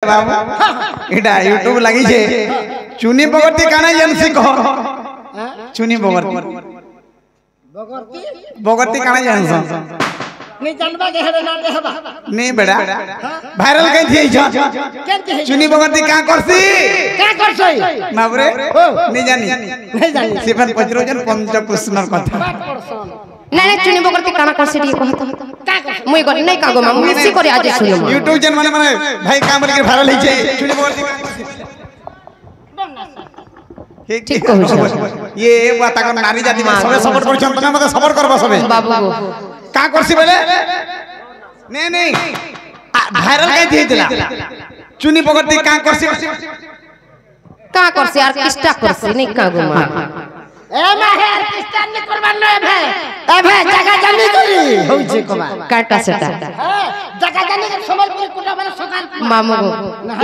बाबू एटा YouTube लगी छे चुनी बगरती काना जानसी कह चुनी बगरती बगरती काना जानस नहीं जानबा देहरे ना देहबा नहीं बेटा वायरल कई थी चुनी बगरती का करसी बाबू रे नहीं जानी सिफन पजरोजन पंचकृष्णर कथा नहीं चुनी बगरती काना करसी दी कहत मुई कर नहीं कागो मां मिसी करे आज सुनो यूट्यूब जन माने भाई काम करके वायरल होई छे चुनी बगरती ठीक कहू ये बात का नारी जाति में सबे सपोर्ट कर छन तने मते सपोर्ट करबा सबे बाबू का करसी बोले नहीं वायरल कई थी दिला चुनी बगरती का करसी यार किस्टा करसी नहीं कागो मां ए माहेर किस्ता नहीं करबा ए भाई जगह जानी करी होई छे कबा काटा सेटा जगह जानी के संबलपुरी कुटा माने सकाल मामू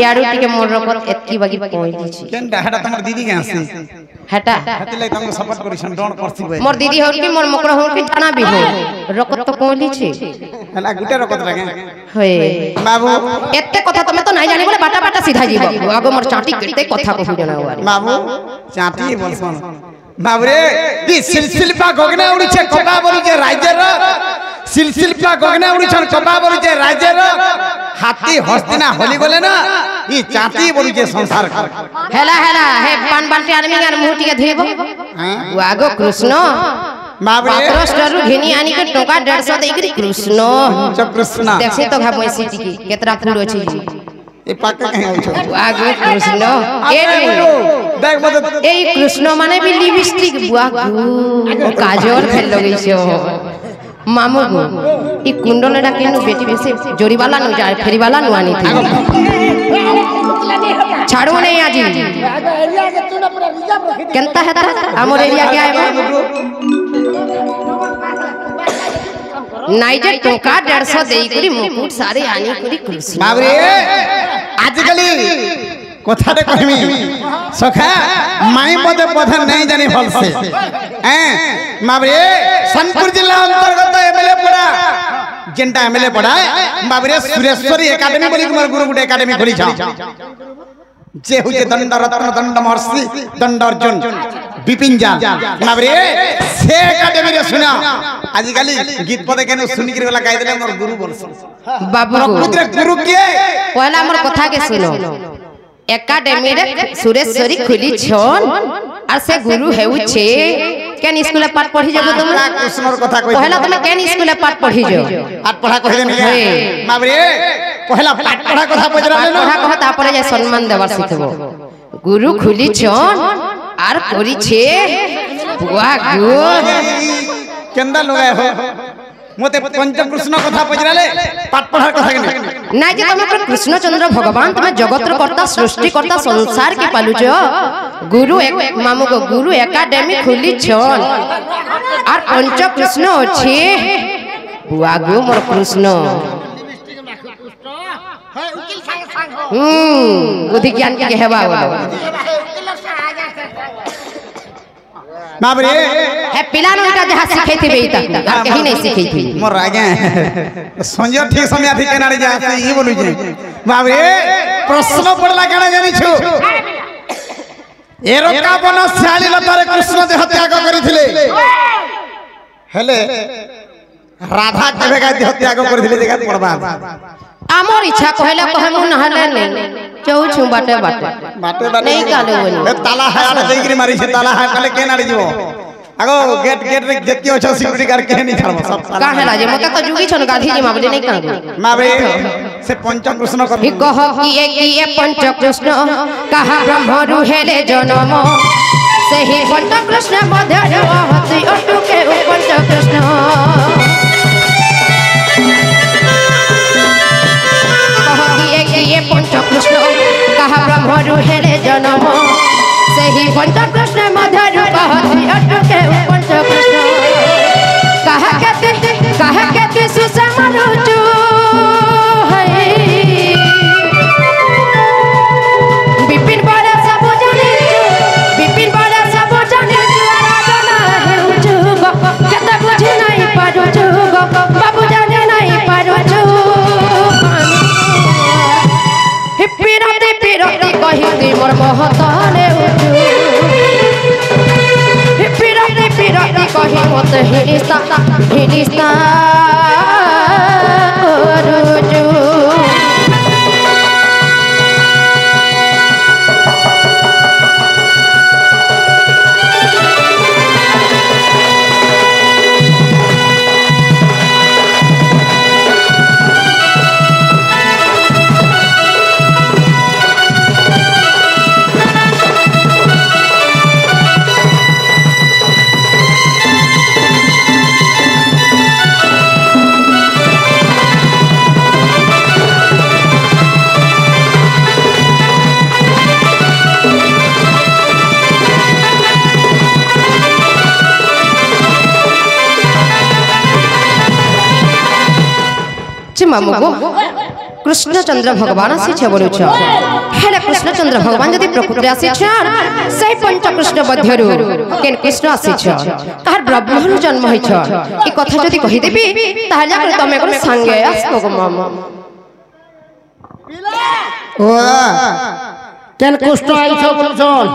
याडू टिके मोर रकत एतकी बागी पहुंची छी केनटा हेटा तमर दीदी के हसी हेटा हतले तुमको सपोर्ट करिसन डोंट करसी बे मोर दीदी होर की मोर मकरा होर की जाना भी हो रकत तो पहुंची छी हला गुटे रकत लागे होए बाबू एते कथा तमे तो नहीं जानी बोले बाटा बाटा सीधा जीव आगो मोर चाटी केते कथा कहू जना बाबू चाटी बोलसन बाबू रे दी सिलसिलपा गगना उड़ी छे कपा बोली जे राजर सिलसिलपा गगना उड़ी छन कपा बोली जे राजर हाथी हस्तिना होली गले ना ई चाटी बोली जे संसार हेला हे पान बाल्टी आदमी गान मुंह टिके धोइबो आगो कृष्ण बाबू रे कृष्ण घिनी आनी के टोका 150 देकरी कृष्ण देखि तो घा पैसी टिकी केतरा फूल अछि ए पाके कहीं आउ छ आगो कृष्ण देख मत ए कृष्ण माने भी लिपस्टिक बुआ काजल खेल लगै छो मामू गो ई कुंडलडा केनु बेटी बेसे जोरी वाला नु जा फेरी वाला नु आनी थी छाड़ो नहीं आजी एरिया के तू ना पूरा रिजर्व रखी केनता है हमर एरिया के आए नाइजे टोका 150 देई करी मुकुट सारे आनी करी कृष्ण बाबू रे आजकली कथाटे कहमी सखा माई पदे पथा नहीं जानी फल से हैं बाबू रे सोनपुर जिला अंतर्गत एमएलए पड़ा जेंटा एमएलए पड़ा बाबू रे सुरेश्वरी एकेडमी बोली कुमार गुरु गुटे एकेडमी खोली छ जे हुजे दंड रत्न दंड महर्षि दंड अर्जुन विपिन जा बाबू रे से एकेडमी रे सुना आजकली गीत पदे केनु सुनि करी वाला गाय देले मोर गुरु बोलस बाबू प्रकृति गुरु के पहला हमर कथा के सुनो एकेडमी रे सुरेश्वरी खुली छन और से गुरु हेउ छे केन स्कूल पाठ पढ़ी जब तुम कृष्णर कथा कहि पहला तुम केन स्कूल पाठ पढ़ी जो पाठ पढ़ा कहि देनी बाबू रे पहला पाठ पढ़ा कथा पजरा ले पढ़ा कहा तापर जे सम्मान देवा सिखबो गुरु खुली छन और करी छे बुआ गो केंदा लगाय हो मोते पंचकृष्ण कथा पजरा ले पाठ पढ़ा कथा के ना जे तुम कृष्णचंद्र भगवान तुम जगत कर्ता सृष्टि कर्ता संसार के पालुछ गुरु एक मामू को गुरु एकेडमी खुली छन और पंचकृष्ण अछि बुआ गो मोर कृष्ण बुद्धि ज्ञान के हेबा बाबू रे है पिलान उनका जहां सिखै थी बेटा कहीं नहीं सिखै थी मोर आगे संजय ठीक समय आथि केनारे जा ई बोलु जे बाबू रे प्रश्न पड़ला केना जानि छु एरो का बन शाली लतारे कृष्ण देह त्याग करिथिले हेले राधा केबे का देह त्याग करिथिले देखा पड़बा आमर इच्छा कहला कहमु नहले नहीं चौ छु बाटे बाटे नहीं काले बोली ताला है आले देगिरी मारी छे ताला है कले केनारे जीवो आगो गेट रे जति हो छ सिक्योरिटी गार्ड के नहीं छड़बो सब का है राजे मके तो जुगी छन गाधी जी माबले नहीं कागो माबे से पंचकृष्ण कर कह किए पंचकृष्ण कहा ब्रह्म रुहेले जन्म सही पंचकृष्ण मध्य रहति अटु के पंचकृष्ण ये पंचकृष्ण कहा ब्रह्म रुहेले जन्म सही पंचकृष्ण मध्य रहति अटु के पंचकृष्ण कहा के सुषमा रुचु विपिन बड़ा सब जाने विपिन बड़ा सब जाने आराधना हेउछु कत बुझि नहीं पारुछु बाबू जाने नहीं पारुछु हिप्पी বিরতি কহিতে মোর মহতনে উঠু বিরতি বিরতি কহি মতে হিনিস্তা করুজু मामू कृष्णचंद्र भगवान आसी बोलुछ हेले कृष्णचंद्र भगवान जदि प्रकृति आसी से पंचकृष्ण मध्यरु केन कृष्ण आसी तार ब्रह्मरु जन्म होइछ ई कथा जदि कहि देबी ताहले कर तमे को संगे आसबो गो मामा ओ केन कृष्ण आइछ बोलछन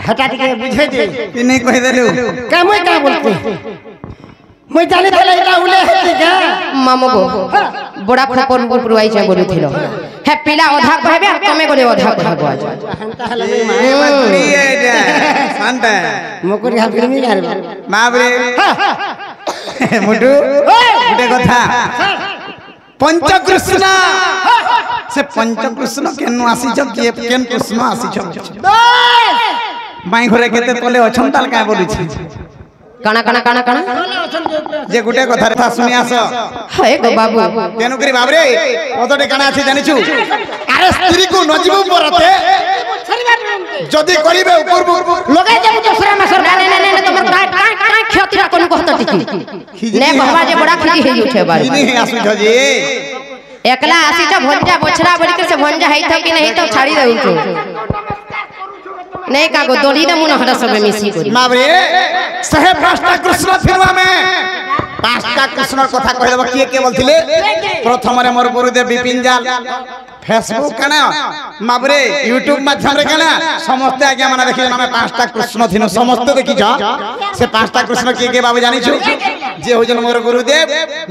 हटा के बुझे दे कि नहीं कहि देलु का मैं का बोलते मैं जाने देले इला उले हेती का मामो गो बड़ा खपर ऊपर आई जाय बोलुथिलो हे पिला अधा कहबे आ तमे गले अधा कहबो आज ए मत ये शांत मकोरी हाथ में गार माबरे मुटु गुटे कथा पंचकृष्ण से पंचकृष्ण केनु आसी छ के केन कृष्ण आसी छ माई घरे केते तले अछन ताल का बोलु छी काना काना काना काना जे गुटे कथा रे सुनि आस हे गो बाबू तेनु करी बाबरे ओतटे काना अछि जानि छु अरे स्त्री को नजीबु परते जदी करिबे ऊपर लगे जे दूसरा में सर नहीं नहीं नहीं तुम काय क्षति रा कोन कहत टिकी ने बाबा जे बड़ा खिजी हे उठे बार नहीं आसु छ जी एकला आसी छ भंजा बोछरा बड़ी के से भंजा है तो कि नहीं तो छाड़ी दउ तो नहीं का गो दोली न मुन हरा सब मिसी करी माबरे सहे पांचटा कृष्ण फिरवा में पांचटा कृष्ण कथा कहलबा के बोलथिले प्रथम रे मोर गुरुदेव विपिन जाल फेसबुक कना माबरे यूट्यूब माध्यम रे कना समस्त आज्ञा माने देखि नामे पांचटा कृष्ण थिनो समस्त देखि जा से पांचटा कृष्ण के बाबू जानि छु जे होजन मोर गुरुदेव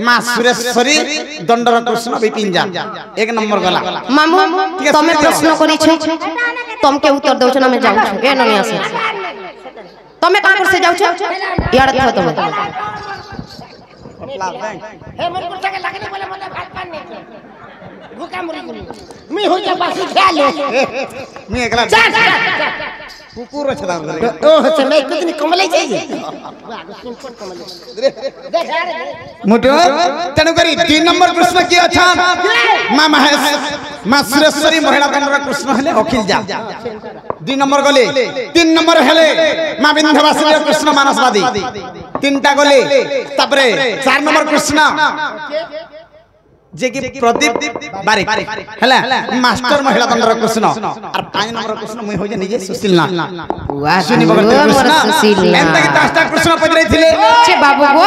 मां सुरेश्वरी दंडर कृष्ण विपिन जाल एक नंबर गला मामू तमे प्रश्न करी छ तुम के उत्तर दउ छ ना मैं जाउ छु ए ननी आसे तमे का कर से जाउ छ यार था तुम हे मोर कुत्ता के लागने बोले मते भात पान नहीं भूखा मरी गली मी हो जा बासी खा ले मी एकला कुकुर छ दाम ओ से मैं कुछ नहीं कमले चाहिए मुटो तनु करी 3 नंबर कृष्ण की अच्छा मां महेश मां सुरेश्वरी महिला दंडर कृष्ण हेले अखिल जा 2 नंबर गले 3 नंबर हेले मां विंध्यवासिनी कृष्ण मानसवादी 3टा गले तापरे 4 नंबर कृष्ण जे कि प्रदीप बारिक हला मास्टर महिला दंडर कृष्ण और 5 नंबर कृष्ण मुई हो जे निजे सुशील ना वाह सुनी बगल कृष्ण सुशील ना एंता कि 10टा कृष्ण पजरै थिले छे बाबू गो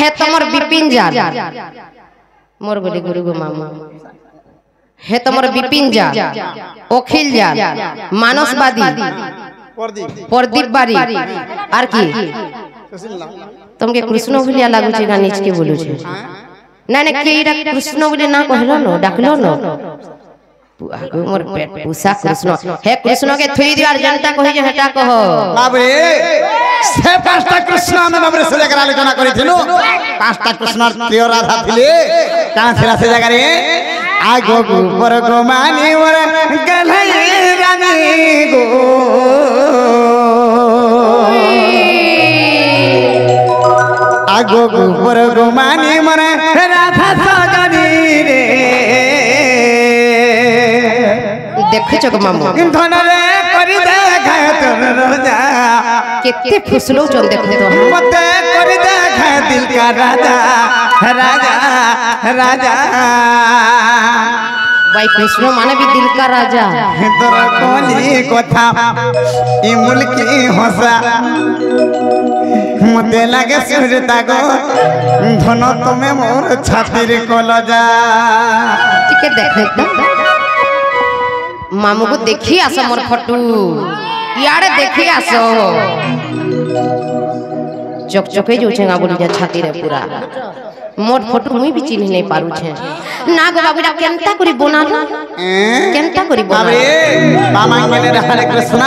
हे तमर विपिन जाल मोर गोली गुरु गो मामा हे तमर विपिन जाल अखिल जाल मानसवादी प्रदीप बारिक आर की तुमके कृष्ण भलिया लागु छे गानिच के बोलु छे ना ना के इरा कृष्ण बोले ना कहलो न डाकलो न आगो मोर पेट पूसा कृष्ण हे कृष्ण के थुई दिवार जनता कहि जे हटा कह बाबे से 5टा कृष्ण में बाबरे से जगह आलोचना करिथिलु 5टा कृष्ण प्रिय राधा थिले का थिला से जगह रे आगो गोबर गो मानी मोर गलई रानी गो आगो गोबर गो मानी मोर राधा सजनी रे देख छ गो मामा धन रे करि दे खाय तोर रोजा केते फुसलो चल देख तो मते करि दे खाय दिल का राजा राजा राजा भाई कृष्ण माने भी दिल का राजा तोर कोली कथा ई मुल्की हंसा मते लागे सुरता गो धन तमे मोर छाती रे कलजा ठीक है देख तो मामू को देखी आस मोर फटू यारे देखी आस चकचके जो छे गाबुली जा छाती रे पूरा मोर फोटो मुई भी चिन्ह नहीं पारू छे ना गो बाबूडा केनता करी बनाना केनता करी बनाना बाबरे बामांगने हरे कृष्ण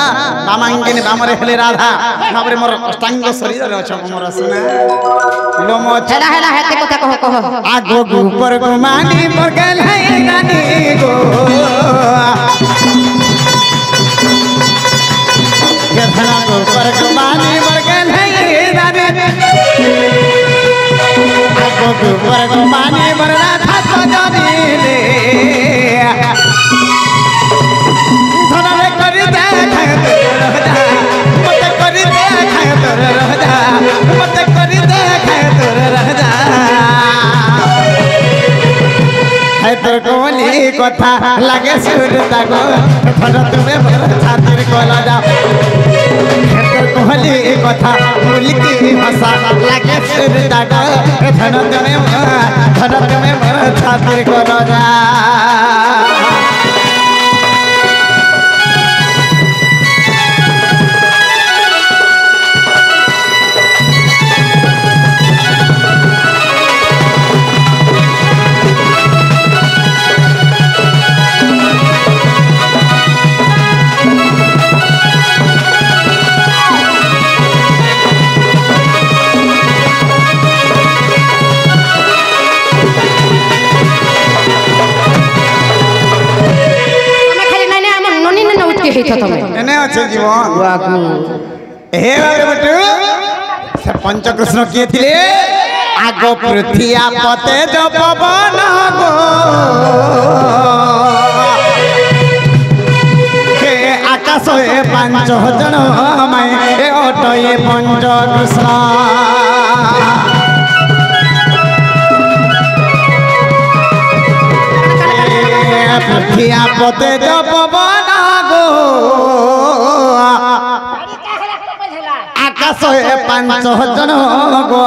बामांगने बामरे हले राधा बाबरे मोर अष्टांग शरीर रे छ मोर सुना लोमो हेला हेला हेते कथा कह आगो ऊपर गो मानी मोर गल है रानी गो गधना गो ऊपर गो मानी मोर गल है रानी ऊपर को माने बरना था सजनी रे धनरे करी दे खाए तोर रह जा मत करी दे खाए तोर रह जा मत करी दे खाए तोर रह जा है तोर कोली कथा लागे सुर तागो भरत में भर छातिर कोला जा तोर कोली कथा भूल की भाषा लागे सुर तागो भरत में भर छातिर कोला जा एने अच्छे जीवन हे बाबरे बटू से पंचकृष्ण किए थिले आगो पृथ्वी पते जो पवन गो हे आकाश हे पांच जन माय हे अट ये पंचकृष्ण पृथ्वी पते जो पवन आकाश हे पांच जन गो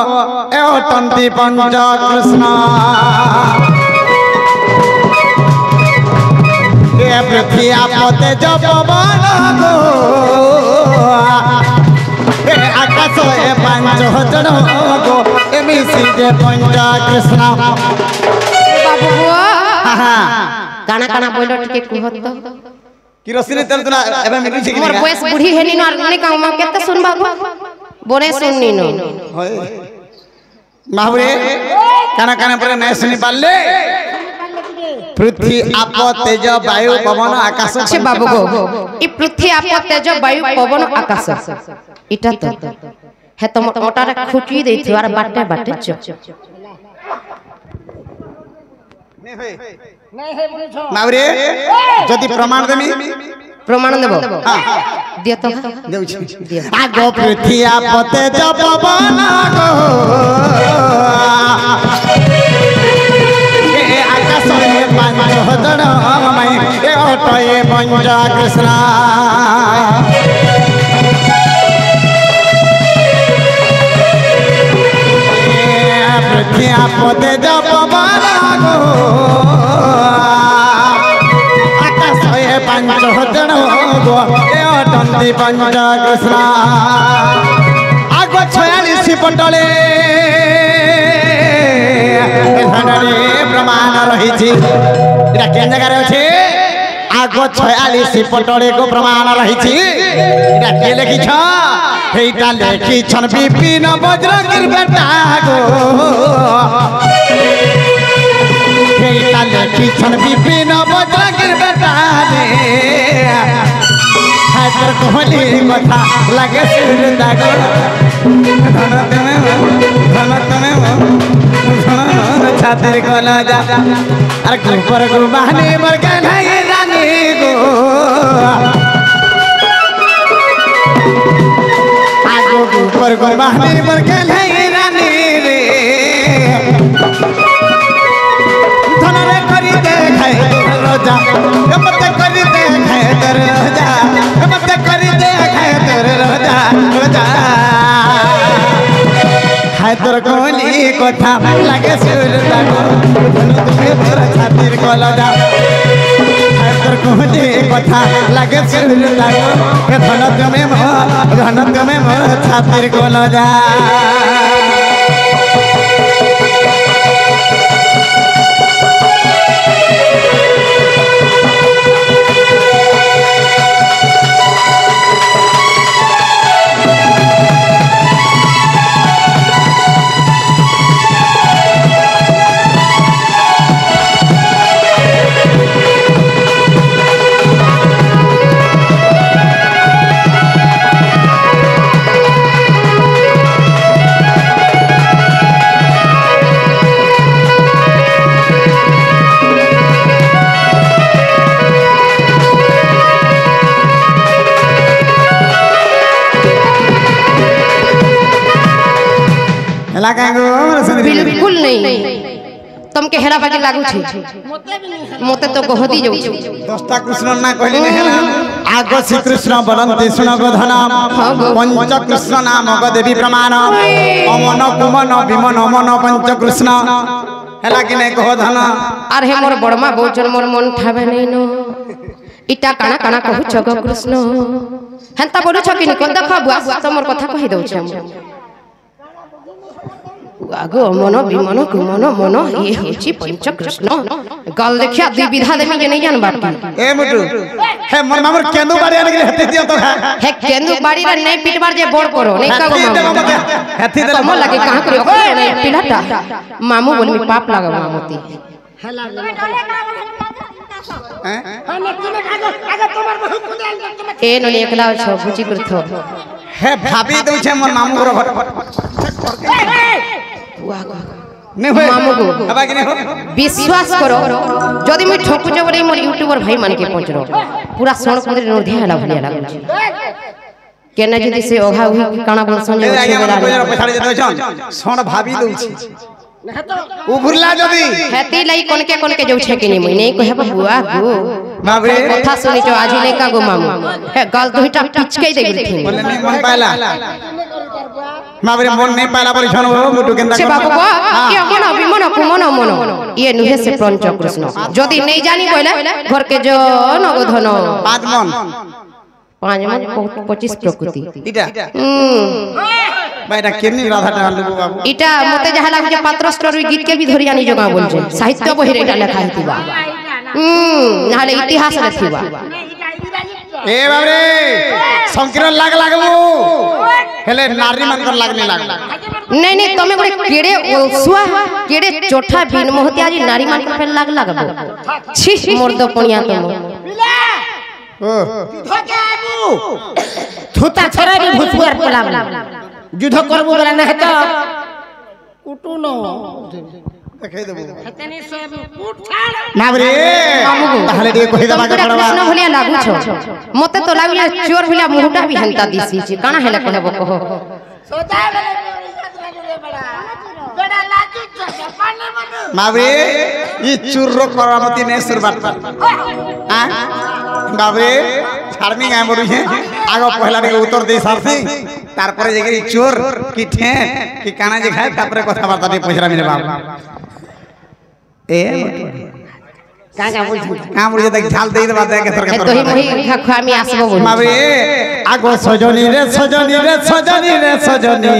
ए अटंती पंच कृष्ण ए पृथ्वी पते जो पवन गो ए आकाश हे पांच जन गो ए मिसी जे पंच कृष्ण बाबू काना काना बोलो टिके कहत तो किरोसिन तेल तुना एबे मिलि छै कि मोर बयस बुढ़ी हेनी न नहीं कहू म केते सुनबा बोने सुननी न महाबरे काना काना पर नहीं सुनी पाले पृथ्वी आप तेज वायु पवन आकाश अच्छे बाबू गो ई पृथ्वी आप तेज वायु पवन आकाश इटा तो हे तुम मोटा रे खुची देथिवार बाटे बाटे च मावरे जदि प्रमाण देमी प्रमाण देबो हां दिय तो देउ छी आगो पृथ्वी आपते जब पवन गो ए आकाश में पांच जन मई ए अटये पंच कृष्ण पृथ्वी आपते जब पवन गो पंच जन गो ए अटंती पंच कृष्ण आगो 46 पटले धनरे प्रमाण रही छी एटा केन जगह रे अछि आगो 46 पटले को प्रमाण रही छी एटा के लिखि छ एटा लिखि छन विपिन वज्रगिर बेटा गो एटा लिखि छन विपिन वज्रगिर बेटा हाजर कोहली कथा लगे सुर दागो छातिर कोला जा अरे ऊपर गो बहनी मर गए नहीं रानी गो आगो ऊपर गो बहनी मर गए नहीं रानी रे धनरे करी दे खाए रोजा मत करी दे खाए तर रोजा मत करी दे खाए तर रोजा रोजा हाय तोर कोली कथा लागे सुर दागो धनु तुमे तोर छातिर कोला जा हाय तोर कुहले कथा लागे सुर लागो ए घन तुमे मो छातिर को न जा बिल्कुल नहीं तुमके हेरा बाकी लागू छी मोते तो गहदी जाऊ छी दस्ता कृष्ण ना कहली ने हेला आगो श्री कृष्ण बलंती सुन गोधना पंच कृष्ण नाम ग देवी प्रमाण अमन कुमन विमन अमन पंच कृष्ण हेला कि ने गोधना अरे हे मोर बड़मा बोचन मोर मन ठाबे नहीं नो इटा काना काना कहू छ ग कृष्ण हेंता बोलू छ कि कोन देखा बुआ त मोर कथा कहि दउ छ आगो मन विमन कुमन मन ये होची पंच कृष्ण गल देखिया दुई विधा देमी जे नहीं जान बात ए मुटु हे मोर मामर केंदु बाड़ी आने के लिए हत्ती दियो तो हे केंदु बाड़ी रे नहीं पिटबार जे बोर करो नहीं का मामू हत्ती दे कम लगे कहां करियो नहीं पिलाटा मामू बोल में पाप लगा मामूती ए ननी एकला छ बुची करथो हे भाभी दउ छे मोर मामू रो नहीं होए मामू को अब आगे नहीं हो विश्वास करो जदि मैं ठोकु जे बोले मोर यूट्यूबर भाई मान के पहुंचरो पूरा सोण कुंदरी नोधी हला भलिया लागु केना जदि से ओघा उही काना बोल संजे आगे हम पछाड़ी जतो छन सोण भाभी दउ छी उभुरला जदी हेती लई कोनके जाउ छे कि नहीं मैं नहीं कहब बुआ गो बाप रे कथा सुनि जो आज नहीं का गो मामू हे गल दुईटा पिचके दे गेलथिन बोले नहीं मन पाला बाप रे मन नहीं पाला पर छन मुटु केंदा से बाबू के मन विमन कुमन मन ये नुहे से पंच कृष्ण जदि नहीं जानी कहले घर के जो नगधन पांच मन 25 प्रकृति इटा भाईटा केनी राधा डाल दबो बाबू इटा मते जहा लाग जे पात्र स्टोरी गीत के भी धरिया नि जगा बोल जे साहित्य बहि रेटा लेखा हितिबा नाले इतिहास रे थिबा ए बाप रे संकीर्ण लागबो हेले नारी मन कर लागने लाग नहीं नहीं तमे गोटे केड़े ओलसुआ केड़े चोठा बिन मोहती आज नारी मान कर लागबो छी मोर दो पणिया तुम ओ थुता छरा भी भुसुआर पलाम युद्ध करबो वाला न है तो कुटू न देखाई देबो हतनी सब कूट छाड़ ना रे ताहले दे कहि दबा के पड़वा कृष्ण भलिया लागु छ मते तो लागिया चोर भलिया मुहुटा भी हंता दिसी छी काना हेले कहबो कहो सोता वाला बड़ा बड़ा लागी छ पानी मनु माबरे ई चुर्रो करामती ने सुरबात हां बाबरे छाड़मी गाय बरु है आगो पहला रे उत्तर दे सारसी तार परे जेगी चोर की ठे की काना जे खाए तापरे कथा बार्ता दे पछरा मेरे बाप ए का बोल का बोल जे झाल दे दबा दे के सरकार तो ही मोही खामी आसबो बोल माबरे आगो सजनी रे सजनी रे सजनी रे सजनी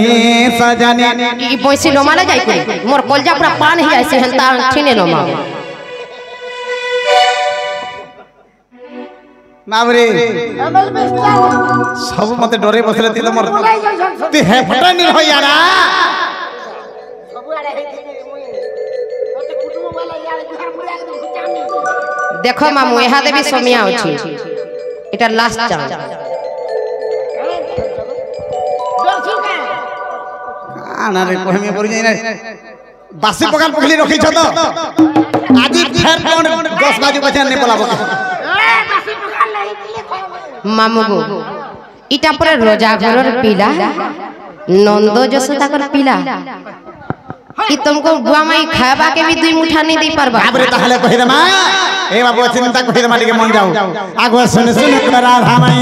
सजनी ई पैसे लो माला जाई कोई मोर कलजा पूरा पान ही ऐसे हंता ठिने लो मा माबरे अमल बेस्ता सब मते डरे बसले ती मोर ती हे फटा नि हो यारा सब आरे हे मुई ओते कुटुंब वाला यार घर मुरा के घुचामी देखो मामू एहा देवी सोमिया अछि एटा लास्ट चांस दर्शका आना रे कहमे परि जाई रे बासी पकाल पखली रखी छ तो आदि फेर कोन 10 बाजू बचन ने बोलाबो ए बासी पकाल नहीं दिए खो मामू गो इटा पर रोजा घरर पीला नंदो जसोदा कर पीला कि तुमको बुआ माई खाबा के भी दुई मुठा नहीं दे परबा बाबरे ताहले कहि दमा ए बाबू चिंता कहि दमा के मन जाऊ आगो सुन सुन राधा माई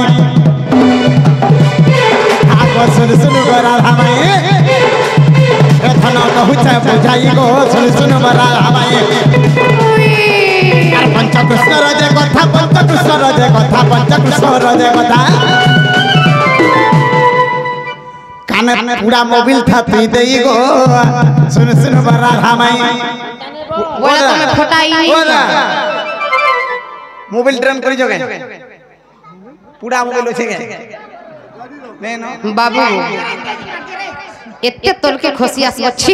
आगो सुन सुन राधा माई ए धन कहू छ बुझाई गो सुन सुन राधा माई यार पंचकृष्ण रजे कथा पंचकृष्ण रजे कथा पंचकृष्ण रजे कथा काने पूरा मोबाइल था तू देई गो सुन सुन बरा रामाई बोला तो मैं फटाई मोबाइल ट्रेन करी जोगे पूरा मोबाइल होछे गे नहीं नो बाबू एते तोल के खोसिया से अच्छी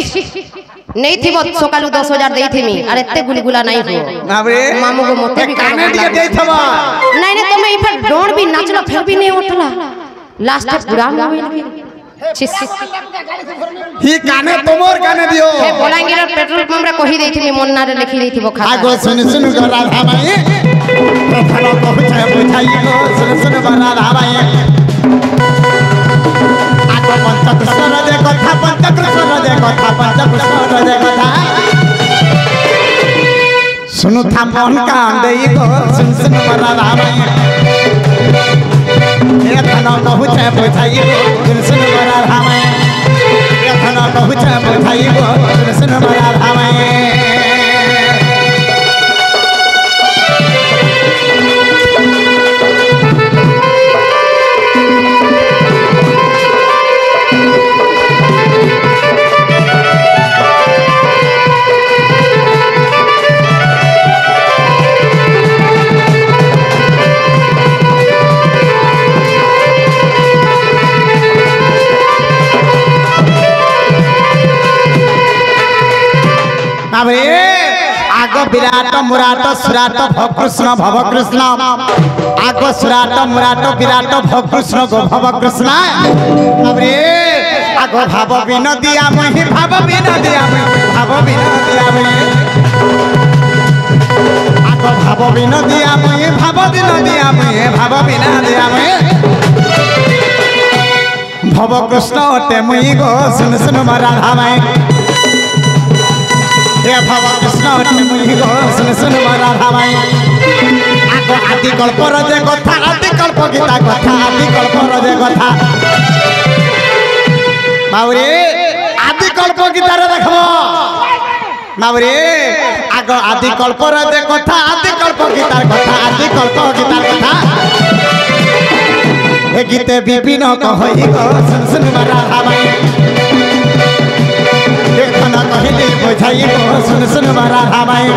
नहीं थी वो सकालू 10,000 देई थी मी अरे एते गुलगुला नहीं हो बाबे मामू को मोते भी काने दिए देई थबा नहीं नहीं तुम्हें इफर डोंट भी नाचला फिर भी नहीं उठला लास्ट पूरा मोबाइल भी ही काने तुमोर काने दियो हे बोलांगे रे पेट्रोल पंप रे कही देई थी मी मोन्ना रे लिखी देई थी वो खाता आगो सुन सुन गो राधा माई प्रथम पहुंचे बुझाई गो सुन सुन राधा माई आगो पंचकृष्ण रजे कथा पंचकृष्ण रजे कथा पंचकृष्ण रजे कथा सुनु था मन कान देई गो सुन सुन राधा माई प्रथम पहुंचे बुझाई गो सुन सुन राधा माई प्रथम पहुंचे बुझाई गो सुन सुन राधा माई आगो विराट मुराट सुराट भवकृष्ण भवकृष्ण आगो सुराट मुराट विराट भवकृष्ण गो भवकृष्ण अबरे आगो भाव विनोदिया महि भाव विनोदिया भाव विनोदिया आगो भाव विनोदिया महि भाव विनोदिया भाव विनोदिया भवकृष्ण ते मुई गो सुन सुन राधा माई हे भवकृष्ण मुई गो सुन सुन राधा माई आगो आदि कल्प रजे कथा आदि कल्प गीता कथा आदि कल्प रजे कथा बाबरे आदि कल्प गीता रे देखबो बाबरे आगो आदि कल्प रजे कथा आदि कल्प गीता कथा आदि कल्प गीता कथा ए गीते विपिन कहई गो सुन सुन राधा माई देखना कहली बुझाई गो सुन सुन राधा माई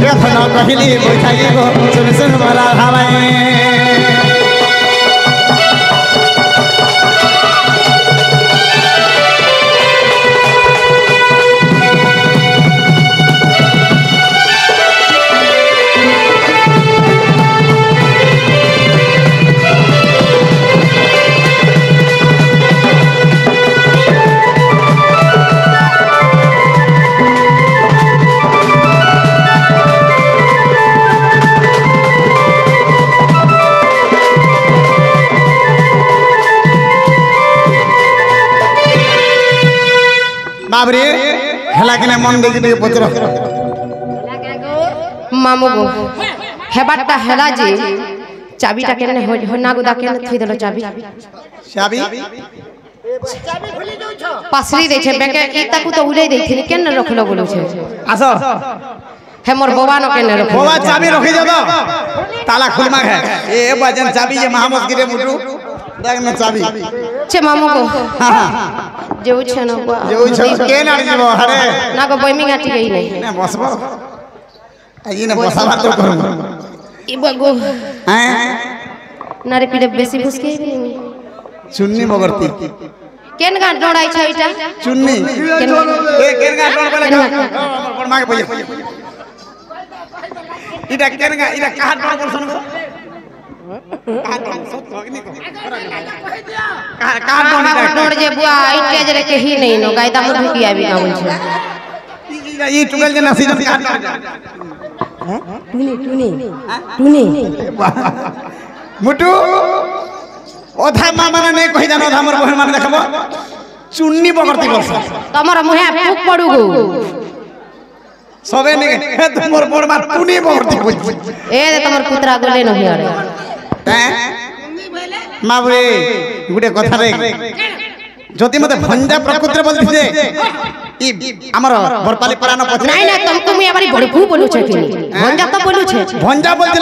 देखना कहली बुझाई गो सुन सुन राधा माई बाबरे हेला के मन देखि देखि पचर मामू गो हेबाटा हेला जे चाबीटा केने हो ना गुदा केने थई देलो चाबी चाबी चाबी खुली दउ छ पासरी दे छे बेके इताकू तो उले देथिन केने रखलो बोलो छे आसो हे मोर बोबा न केने रखलो बोबा चाबी रखि जा दो ताला खुलमा है ए बजन चाबी जे महामस गिरे मुटू देख न चाबी छे मामू को हां जेउ छे न जेउ छ के ना जीवो हरे ना को बइमी गाटी गई नहीं ने बसबो आई ने बसावा तो करू ई बगो हैं नारे पीले बेसी फुसके नहीं चुन्नी बगरती केन गा डोड़ाई छ इटा चुन्नी केन ए केन गा डोड़ बोले कोन मागे पइया इटा केन गा इटा कहा डोड़ बोल सुन डोड़ जे बुआ इटे जरे के ही नहीं नो गायदा मुठ किया भी ना बोल छ ई टुगल जे नसी का टूनी मुटु ओधा मामा ने कहि जानो ओधा हमर बहन मान देखबो चुन्नी बगरती बोलस तमर मुहे फूक पड़ू गो सबे ने हे तुमर बड़ मार टुनी बगरती बोल ए तमर पुत्रा गोले न हिया रे हैं माबरे गुटे कथा रे যদি মতে ভঞ্জা প্রকৃতিরে বলছি যে ই আমার বরপালি পরানো পছরে নাই না तुमको मैं हमारी बड़कू बोलू छे कि भंजा तो बोलू छे ভঞ্জা বলছি